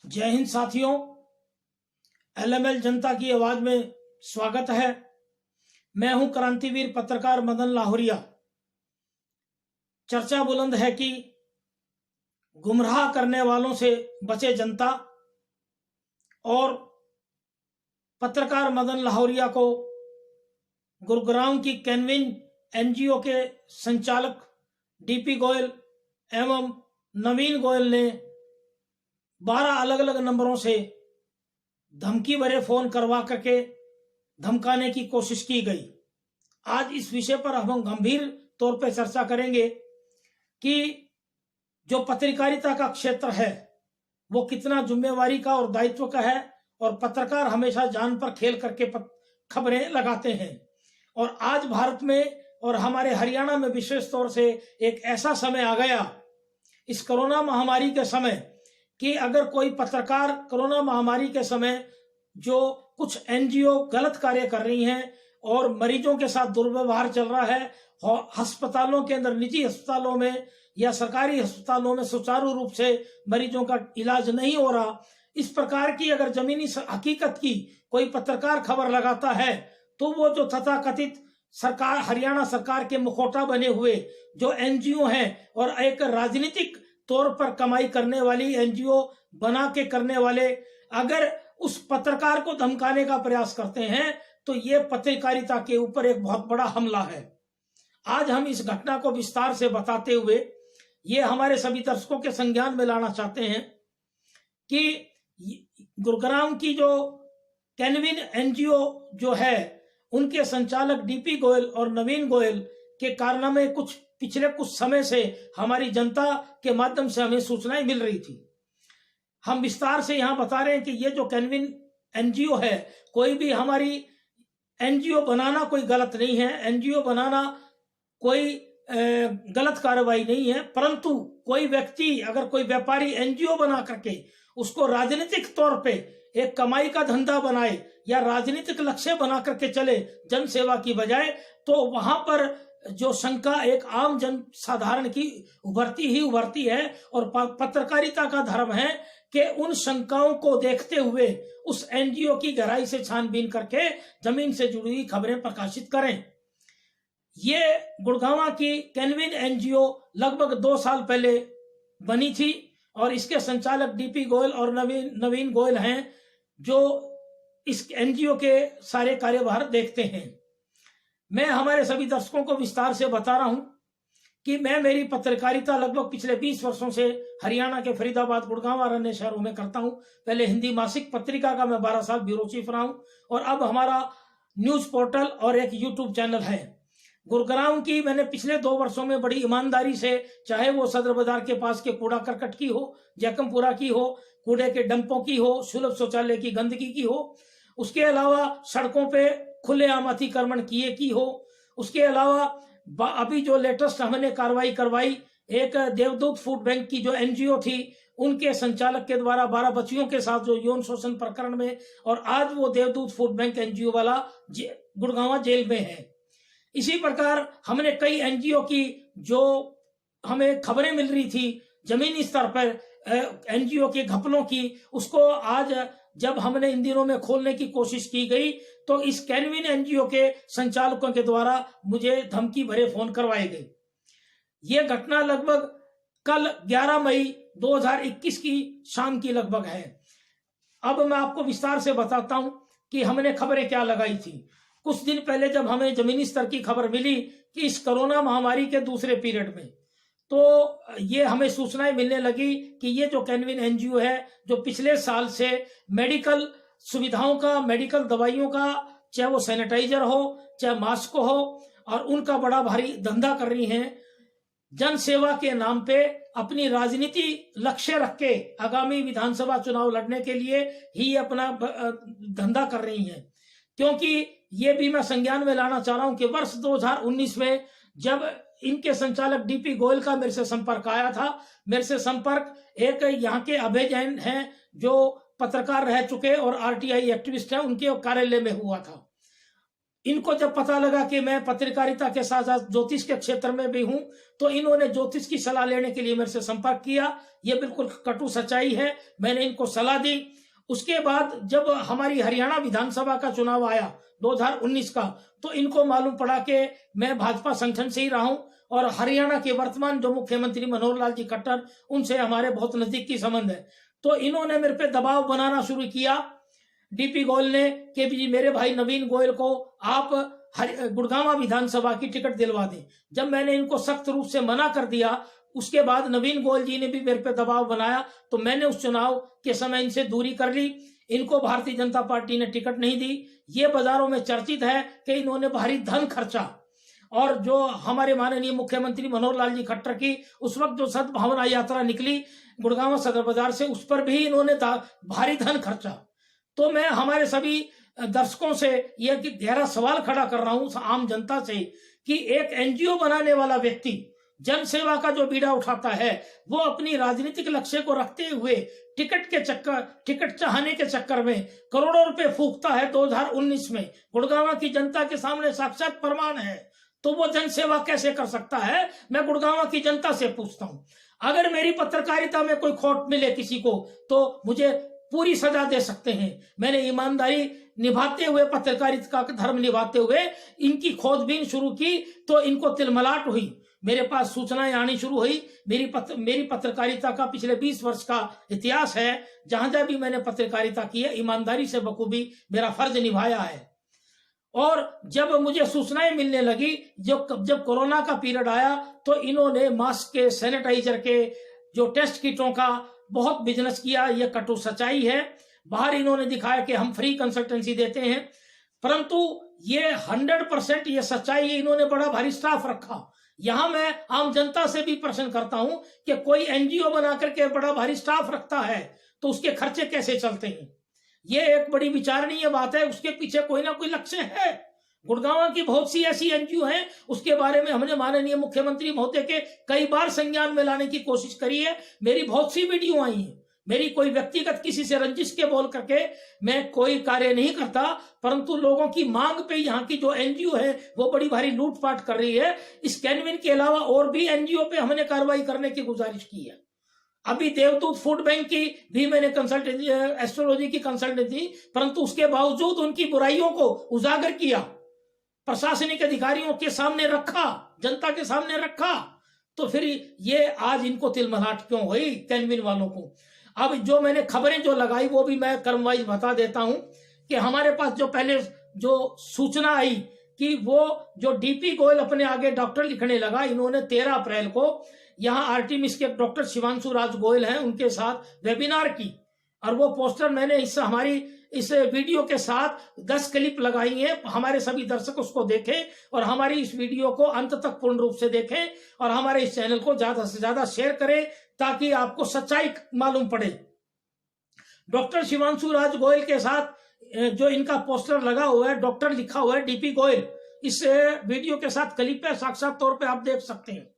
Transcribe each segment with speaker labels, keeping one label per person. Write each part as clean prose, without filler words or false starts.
Speaker 1: जय हिंद साथियों, एलएमएल जनता की आवाज में स्वागत है। मैं हूं क्रांतिवीर पत्रकार मदन लाहौरिया। चर्चा बुलंद है कि गुमराह करने वालों से बचे जनता, और पत्रकार मदन लाहौरिया को गुरुग्राम की कैनविन एनजीओ के संचालक डीपी गोयल एवं नवीन गोयल ने 12 अलग अलग नंबरों से धमकी भरे फोन करवा करके धमकाने की कोशिश की गई। आज इस विषय पर हम गंभीर तौर पर चर्चा करेंगे कि जो पत्रकारिता का क्षेत्र है वो कितना जिम्मेवारी का और दायित्व का है, और पत्रकार हमेशा जान पर खेल करके खबरें लगाते हैं। और आज भारत में और हमारे हरियाणा में विशेष तौर से एक ऐसा समय आ गया इस कोरोना महामारी के समय कि अगर कोई पत्रकार कोरोना महामारी के समय जो कुछ एनजीओ गलत कार्य कर रही हैं और मरीजों के साथ दुर्व्यवहार चल रहा है, अस्पतालों के अंदर, निजी अस्पतालों में या सरकारी अस्पतालों में सुचारू रूप से मरीजों का इलाज नहीं हो रहा, इस प्रकार की अगर जमीनी हकीकत की कोई पत्रकार खबर लगाता है तो वो जो तथाकथित सरकार, हरियाणा सरकार के मुखौटा बने हुए जो एनजीओ हैं और एक राजनीतिक तौर पर कमाई करने वाली एनजीओ बना के करने वाले, अगर उस पत्रकार को धमकाने का प्रयास करते हैं तो ये पत्रकारिता के ऊपर एक बहुत बड़ा हमला है। आज हम इस घटना को विस्तार से बताते हुए ये हमारे सभी दर्शकों के संज्ञान में लाना चाहते हैं कि गुरुग्राम की जो कैनविन एनजीओ जो है उनके संचालक डीपी गोयल और नवीन गोयल के कारनामे पिछले कुछ समय से हमारी जनता के माध्यम से हमें सूचनाएं मिल रही थी। हम विस्तार से यहां बता रहे हैं कि ये जो कैनविन एनजीओ है, कोई भी हमारी एनजीओ बनाना कोई गलत नहीं है, एनजीओ बनाना कोई गलत कार्रवाई नहीं है, परंतु कोई व्यक्ति अगर कोई व्यापारी एनजीओ बना करके उसको राजनीतिक तौर पे एक कमाई का धंधा बनाए या राजनीतिक लक्ष्य बना करके चले जन सेवा की बजाय, तो वहां पर जो शंका एक आम जन साधारण की उभरती है। और पत्रकारिता का धर्म है कि उन शंकाओं को देखते हुए उस एनजीओ की गहराई से छानबीन करके जमीन से जुड़ी हुई खबरें प्रकाशित करें। ये गुड़गांव की कैनविन एनजीओ लगभग 2 साल पहले बनी थी और इसके संचालक डीपी गोयल और नवीन गोयल हैं जो इस एनजीओ के सारे कार्यभार देखते हैं। मैं हमारे सभी दर्शकों को विस्तार से बता रहा हूं कि मैं मेरी पत्रकारिता लगभग पिछले 20 वर्षों से हरियाणा के फरीदाबाद, गुड़गांव और अन्य शहरों में करता हूं। पहले हिंदी मासिक पत्रिका का मैं 12 साल ब्यूरो चीफ रहा हूं और अब हमारा न्यूज पोर्टल और एक यूट्यूब चैनल है। गुरुग्राम की मैंने पिछले 2 वर्षों में बड़ी ईमानदारी से, चाहे वो सदर बाजार के पास के कूड़ा करकट की हो, जैकमपुरा की हो, कूड़े के डंपों की हो, सुलभ शौचालय की गंदगी की हो, उसके अलावा सड़कों पे खुलेआम अतिक्रमण की हो, उसके अलावा अभी जो लेटेस्ट हमने कार्रवाई करवाई, एक देवदूत फूड बैंक की जो एनजीओ थी उनके संचालक के द्वारा 12 बच्चियों के साथ जो यौन शोषण प्रकरण में, और आज वो देवदूत फूड बैंक एनजीओ वाला गुड़गांव जेल में है। इसी प्रकार हमने कई एनजीओ की जो हमें खबरें मिल रही थी जमीनी स्तर पर एनजीओ के घपलों की, उसको आज जब हमने इन दिनों में खोलने की कोशिश की गई तो इस कैनविन एनजीओ के संचालकों के द्वारा मुझे धमकी भरे फोन करवाए गए। ये घटना लगभग कल 11 मई 2021 की शाम की लगभग है। अब मैं आपको विस्तार से बताता हूं कि हमने खबरें क्या लगाई थी। कुछ दिन पहले जब हमें जमीनी स्तर की खबर मिली कि इस कोरोना महामारी के दूसरे पीरियड में, तो ये हमें सूचनाएं मिलने लगी कि ये जो कैनविन एनजीओ है जो पिछले साल से मेडिकल सुविधाओं का, मेडिकल दवाइयों का, चाहे वो सैनिटाइजर हो चाहे मास्क हो, और उनका बड़ा भारी धंधा कर रही हैं। जन सेवा के नाम पे अपनी राजनीति लक्ष्य रख के आगामी विधानसभा चुनाव लड़ने के लिए ही अपना धंधा कर रही हैं। क्योंकि ये भी मैं संज्ञान में लाना चाह रहा हूं कि वर्ष 2019 में जब इनके संचालक डीपी गोयल का मेरे से संपर्क आया था, मेरे से संपर्क एक यहाँ के अभय जैन हैं जो पत्रकार रह चुके और आरटीआई एक्टिविस्ट हैं, उनके कार्यालय में हुआ था। इनको जब पता लगा कि मैं पत्रकारिता के साथ साथ ज्योतिष के क्षेत्र में भी हूं, तो इन्होंने ज्योतिष की सलाह लेने के लिए मेरे से संपर्क किया। ये बिल्कुल कटु सच्चाई है, मैंने इनको सलाह दी। उसके बाद जब हमारी हरियाणा विधानसभा का चुनाव आया 2019 का, तो इनको मालूम पड़ा कि मैं भाजपा संगठन से ही रहा हूं और हरियाणा के वर्तमान जो मुख्यमंत्री मनोहर लाल जी खट्टर, उनसे हमारे बहुत नजदीकी संबंध है। तो इन्होंने मेरे पे दबाव बनाना शुरू किया, डीपी गोयल ने, कि भी मेरे भाई नवीन गोयल को आप गुड़गांव विधानसभा की टिकट दिलवा दें। जब मैंने इनको सख्त रूप से मना कर दिया, उसके बाद नवीन गोयल जी ने भी मेरे पे दबाव बनाया, तो मैंने उस चुनाव के समय इनसे दूरी कर ली। इनको भारतीय जनता पार्टी ने टिकट नहीं दी। ये बाजारों में चर्चित है कि इन्होंने भारी धन खर्चा, और जो हमारे माननीय मुख्यमंत्री मनोहर लाल जी खट्टर की उस वक्त जो सद्भावना यात्रा निकली गुड़गांव सदर बाजार से, उस पर भी इन्होंने भारी धन खर्चा। तो मैं हमारे सभी दर्शकों से यह कि गहरा सवाल खड़ा कर रहा हूं आम जनता से, कि एक एनजीओ बनाने वाला व्यक्ति जन सेवा का जो बीड़ा उठाता है, वो अपनी राजनीतिक लक्ष्य को रखते हुए टिकट चाहने के चक्कर में करोड़ों रुपए फूकता है 2019 में। गुड़गांव की जनता के सामने साक्षात प्रमाण है, तो वो जन सेवा कैसे कर सकता है? मैं गुड़गांव की जनता से पूछता हूं। अगर मेरी पत्रकारिता में कोई खोट मिले किसी को, तो मुझे पूरी सजा दे सकते हैं। मैंने ईमानदारी निभाते हुए, पत्रकारिता का धर्म निभाते हुए इनकी खोजबीन शुरू की, तो इनको तिलमलाट हुई, मेरे पास सूचनाएं आनी शुरू हुई। मेरी पत्रकारिता का पिछले 20 वर्ष का इतिहास है। जहां जहां भी मैंने पत्रकारिता की है, ईमानदारी से बखूबी मेरा फर्ज निभाया है। और जब मुझे सूचनाएं मिलने लगी, जब कोरोना का पीरियड आया, तो इन्होंने मास्क के, सैनिटाइजर के, जो टेस्ट किटों का बहुत बिजनेस किया। यह कटु सच्चाई है। बाहर इन्होंने दिखाया कि हम फ्री कंसल्टेंसी देते हैं, परंतु ये 100% ये सच्चाई है। इन्होंने बड़ा भारी स्टाफ रखा। यहां मैं आम जनता से भी प्रश्न करता हूं कि कोई एनजीओ बना करके बड़ा भारी स्टाफ रखता है, तो उसके खर्चे कैसे चलते हैं? ये एक बड़ी विचारणीय बात है। उसके पीछे कोई ना कोई लक्ष्य है। गुड़गांव की बहुत सी ऐसी एनजीओ हैं, उसके बारे में हमने माननीय मुख्यमंत्री महोदय के कई बार संज्ञान में लाने की कोशिश करी है। मेरी बहुत सी वीडियो आई हैं। मेरी कोई व्यक्तिगत किसी से रंजिश के बोल करके मैं कोई कार्य नहीं करता, परंतु लोगों की मांग पे यहाँ की जो एनजीओ है वो बड़ी भारी लूटपाट कर रही है। इस कैनविन के अलावा और भी एनजीओ पे हमने कार्रवाई करने की गुजारिश की है। अभी देवदूत फूड बैंक की भी मैंने कंसल्टेंसी, एस्ट्रोलॉजी की कंसल्टेंसी दी, परंतु उसके बावजूद उनकी बुराइयों को उजागर किया, प्रशासनिक अधिकारियों के सामने रखा, जनता के सामने रखा। तो फिर ये आज इनको तिलमलाट क्यों हुई कैनविन वालों को? अब जो मैंने खबरें जो लगाई वो भी मैं क्रमवाइज बता देता हूं कि हमारे पास जो पहले जो सूचना आई कि वो जो डीपी गोयल अपने आगे डॉक्टर लिखने लगा, इन्होंने 13 अप्रैल को यहाँ आर्टिमिस के डॉक्टर शिवांशु राज गोयल हैं, उनके साथ वेबिनार की, और वो पोस्टर मैंने हमारी इस वीडियो के साथ 10 क्लिप लगाई हैं। हमारे सभी दर्शक उसको देखें और हमारी इस वीडियो को अंत तक पूर्ण रूप से देखें और हमारे इस चैनल को ज्यादा से ज्यादा शेयर करें ताकि आपको सच्चाई मालूम पड़े। डॉक्टर शिवांशु राज गोयल के साथ जो इनका पोस्टर लगा हुआ है, डॉक्टर लिखा हुआ है, डीपी गोयल, इस वीडियो के साथ क्लिप है, साक्षात तौर पे आप देख सकते हैं।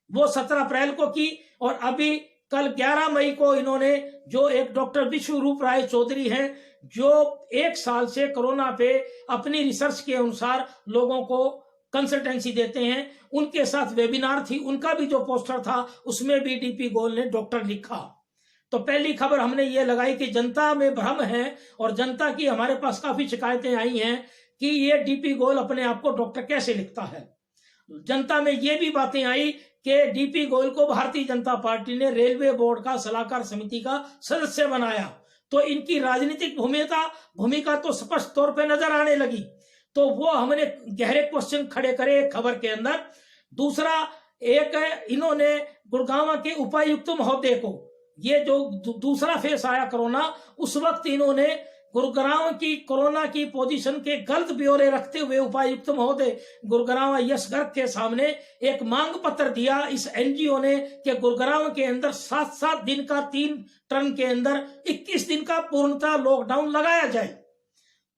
Speaker 1: वो 17 अप्रैल को की, और अभी कल 11 मई को इन्होंने जो एक डॉक्टर विश्वरूप राय चौधरी हैं, जो 1 साल से कोरोना पे अपनी रिसर्च के अनुसार लोगों को कंसल्टेंसी देते हैं, उनके साथ वेबिनार थी। उनका भी जो पोस्टर था उसमें भी डीपी गोयल ने डॉक्टर लिखा। तो पहली खबर हमने ये लगाई कि जनता में भ्रम है, और जनता की हमारे पास काफी शिकायतें आई हैं कि ये डीपी गोयल अपने आप को डॉक्टर कैसे लिखता है। जनता में ये भी बातें आई कि डीपी गोयल को भारतीय जनता पार्टी ने रेलवे बोर्ड का सलाहकार समिति का सदस्य बनाया, तो इनकी राजनीतिक भूमिका तो स्पष्ट तौर पे नजर आने लगी। तो वो हमने गहरे क्वेश्चन खड़े करे खबर के अंदर। दूसरा, एक इन्होंने गुड़गांव के उपायुक्त महोदय को, ये जो दूसरा फेस आया कोरोना, उस वक्त इन्होंने गुरुग्राम की कोरोना की पोजीशन के गलत ब्यौरे रखते हुए उपायुक्त महोदय गुरुग्राम यश गर्ग के सामने एक मांग पत्र दिया इस एनजीओ ने कि गुरुग्राम के अंदर 7-7 दिन का 3 टर्म के अंदर 21 दिन का पूर्णतः लॉकडाउन लगाया जाए।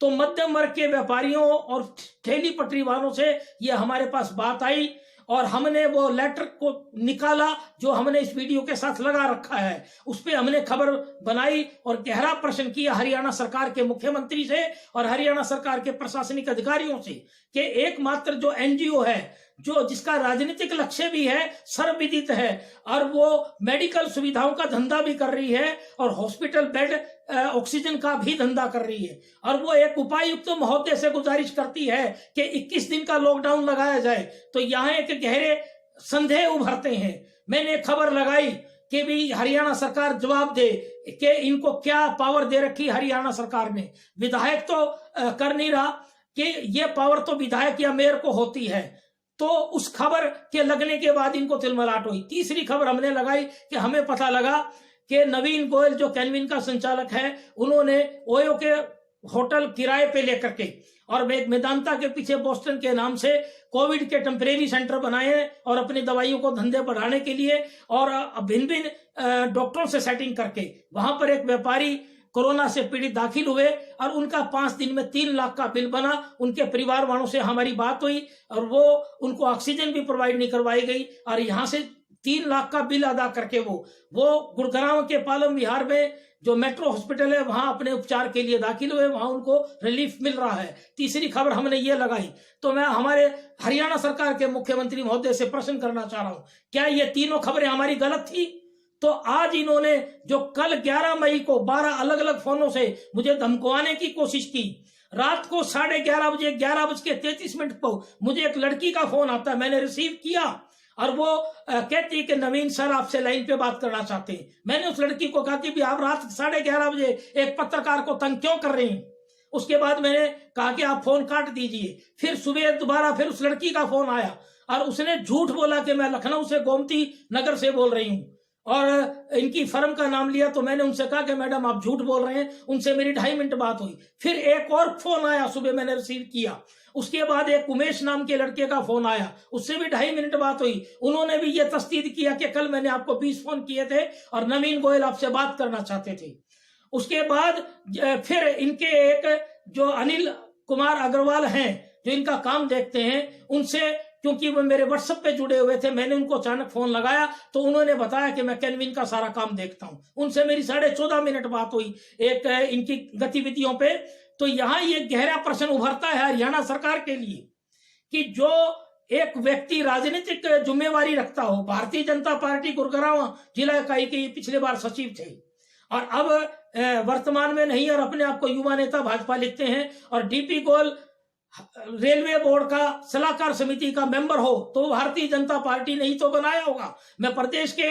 Speaker 1: तो मध्यम वर्ग के व्यापारियों और ठेली पटरी वालों से यह हमारे पास बात आई, और हमने वो लेटर को निकाला जो हमने इस वीडियो के साथ लगा रखा है, उस पर हमने खबर बनाई और गहरा प्रश्न किया हरियाणा सरकार के मुख्यमंत्री से और हरियाणा सरकार के प्रशासनिक अधिकारियों से कि एकमात्र जो एनजीओ है जो जिसका राजनीतिक लक्ष्य भी है, सर्वविदित है, और वो मेडिकल सुविधाओं का धंधा भी कर रही है और हॉस्पिटल बेड ऑक्सीजन का भी धंधा कर रही है, और वो एक उपायुक्त महोदय से गुजारिश करती है कि 21 दिन का लॉकडाउन लगाया जाए, तो यहाँ एक गहरे संदेह उभरते हैं। मैंने खबर लगाई कि भी हरियाणा सरकार जवाब दे कि इनको क्या पावर दे रखी हरियाणा सरकार ने। विधायक तो कर नहीं रहा कि ये पावर तो विधायक या मेयर को होती है, तो उस खबर के लगने के बाद इनको तिलमिलाट हुई। तीसरी खबर हमने लगाई कि हमें पता लगा कि नवीन गोयल जो कैनविन का संचालक है, उन्होंने ओयो के होटल किराए पे लेकर के और मेदांता के पीछे बोस्टन के नाम से कोविड के टेम्परेरी सेंटर बनाए हैं और अपनी दवाइयों को धंधे बढ़ाने के लिए और भिन्न भिन्न डॉक्टरों से सेटिंग करके वहां पर एक व्यापारी कोरोना से पीड़ित दाखिल हुए और उनका 5 दिन में 3 लाख का बिल बना। उनके परिवार वालों से हमारी बात हुई और वो उनको ऑक्सीजन भी प्रोवाइड नहीं करवाई गई और यहाँ से 3 लाख का बिल अदा करके वो गुड़गांव के पालम विहार में जो मेट्रो हॉस्पिटल है वहां अपने उपचार के लिए दाखिल हुए, वहां उनको रिलीफ मिल रहा है। तीसरी खबर हमने ये लगाई। तो मैं हमारे हरियाणा सरकार के मुख्यमंत्री महोदय से प्रश्न करना चाह रहा हूं, क्या ये तीनों खबरें हमारी गलत थी? तो आज इन्होंने जो कल 11 मई को 12 अलग अलग फोनों से मुझे धमकवाने की कोशिश की, रात को 11:30 बजे 11:33 को मुझे एक लड़की का फोन आता है, मैंने रिसीव किया और वो कहती है कि नवीन सर आपसे लाइन पे बात करना चाहते हैं। मैंने उस लड़की को कहा कि भी आप रात 11:30 बजे एक पत्रकार को तंग क्यों कर रही हैं? उसके बाद मैंने कहा कि आप फोन काट दीजिए। फिर सुबह दोबारा फिर उस लड़की का फोन आया और उसने झूठ बोला कि मैं लखनऊ से गोमती नगर से बोल रही हूँ और इनकी फर्म का नाम लिया। तो मैंने उनसे कहा कि मैडम आप झूठ बोल रहे हैं। उनसे मेरी 2.5 मिनट बात हुई। फिर एक और फोन आया सुबह, मैंने रिसीव किया। उसके बाद एक उमेश नाम के लड़के का फोन आया, उससे भी 2.5 मिनट बात हुई। उन्होंने भी ये तस्दीक किया कि कल मैंने आपको 20 फोन किए थे और नवीन गोयल आपसे बात करना चाहते थे। उसके बाद फिर इनके एक जो अनिल कुमार अग्रवाल हैं जो इनका काम देखते हैं, उनसे क्योंकि वो मेरे व्हाट्सएप पे जुड़े हुए थे, मैंने उनको अचानक फोन लगाया तो उन्होंने बताया कि मैं कैनविन का सारा काम देखता हूं। उनसे मेरी 14.5 मिनट बात हुई एक इनकी गतिविधियों पे। तो यहाँ ये गहरा प्रश्न उभरता है हरियाणा सरकार के लिए कि जो एक व्यक्ति राजनीतिक जिम्मेवारी रखता हो, भारतीय जनता पार्टी गुड़गांव जिला इकाई के पिछले बार सचिव थे और अब वर्तमान में नहीं और अपने आप को युवा नेता भाजपा लिखते हैं, और डीपी गोयल रेलवे बोर्ड का सलाहकार समिति का मेंबर हो तो भारतीय जनता पार्टी ने ही तो बनाया होगा। मैं प्रदेश के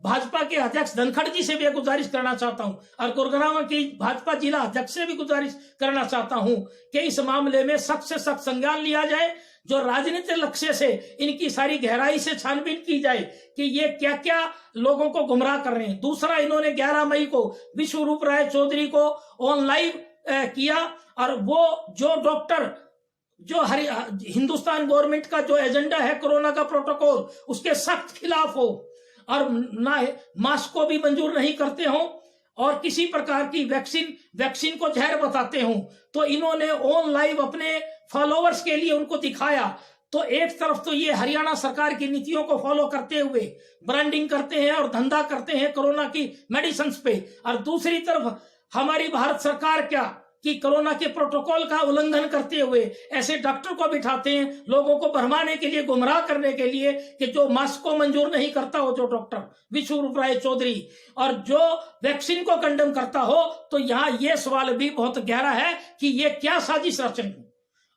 Speaker 1: भाजपा के अध्यक्ष धनखड़ जी से भी गुजारिश करना चाहता हूं और गुड़गांव की भाजपा जिला अध्यक्ष से भी गुजारिश करना चाहता हूं कि इस मामले में सख्त से सख्त संज्ञान लिया जाए, जो राजनीतिक लक्ष्य से इनकी सारी गहराई से छानबीन की जाए कि ये क्या क्या लोगों को गुमराह कर रहे हैं। दूसरा, इन्होंने 11 मई को विश्वरूप राय चौधरी को ऑन लाइव किया और वो जो डॉक्टर जो हिंदुस्तान गवर्नमेंट का जो एजेंडा है कोरोना का प्रोटोकॉल उसके सख्त खिलाफ हो और ना मास्क को भी मंजूर नहीं करते हो और किसी प्रकार की वैक्सीन को जहर बताते हो, तो इन्होंने ऑन लाइव अपने फॉलोअर्स के लिए उनको दिखाया। तो एक तरफ तो ये हरियाणा सरकार की नीतियों को फॉलो करते हुए ब्रांडिंग करते हैं और धंधा करते हैं कोरोना की मेडिसिन पे, और दूसरी तरफ हमारी भारत सरकार क्या कि कोरोना के प्रोटोकॉल का उल्लंघन करते हुए ऐसे डॉक्टर को बिठाते हैं लोगों को भरमाने के लिए, गुमराह करने के लिए कि जो मास्क को मंजूर नहीं करता हो जो डॉक्टर विश्वरूप राय चौधरी और जो वैक्सीन को कंडम करता हो। तो यहाँ ये सवाल भी बहुत गहरा है कि ये क्या साजिश रचनी।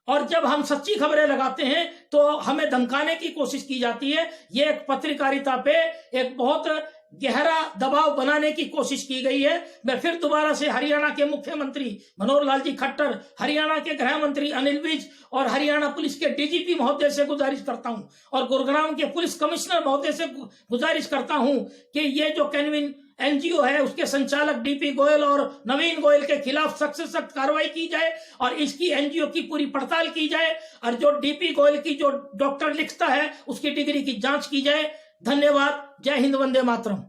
Speaker 1: और जब हम सच्ची खबरें लगाते हैं तो हमें धमकाने की कोशिश की जाती है। ये एक पत्रकारिता पे एक बहुत गहरा दबाव बनाने की कोशिश की गई है। मैं फिर दोबारा से हरियाणा के मुख्यमंत्री मनोहर लाल जी खट्टर, हरियाणा के गृह मंत्री अनिल विज और हरियाणा पुलिस के डीजीपी महोदय से गुजारिश करता हूं और गुड़गांव के पुलिस कमिश्नर महोदय से गुजारिश करता हूं कि ये जो कैनविन एनजीओ है उसके संचालक डीपी गोयल और नवीन गोयल के खिलाफ सख्त से सख्त कार्रवाई की जाए और इसकी एनजीओ की पूरी पड़ताल की जाए और जो डीपी गोयल की जो डॉक्टर लिखता है उसकी डिग्री की जांच की जाए। धन्यवाद। जय हिंद, वंदे मातरम।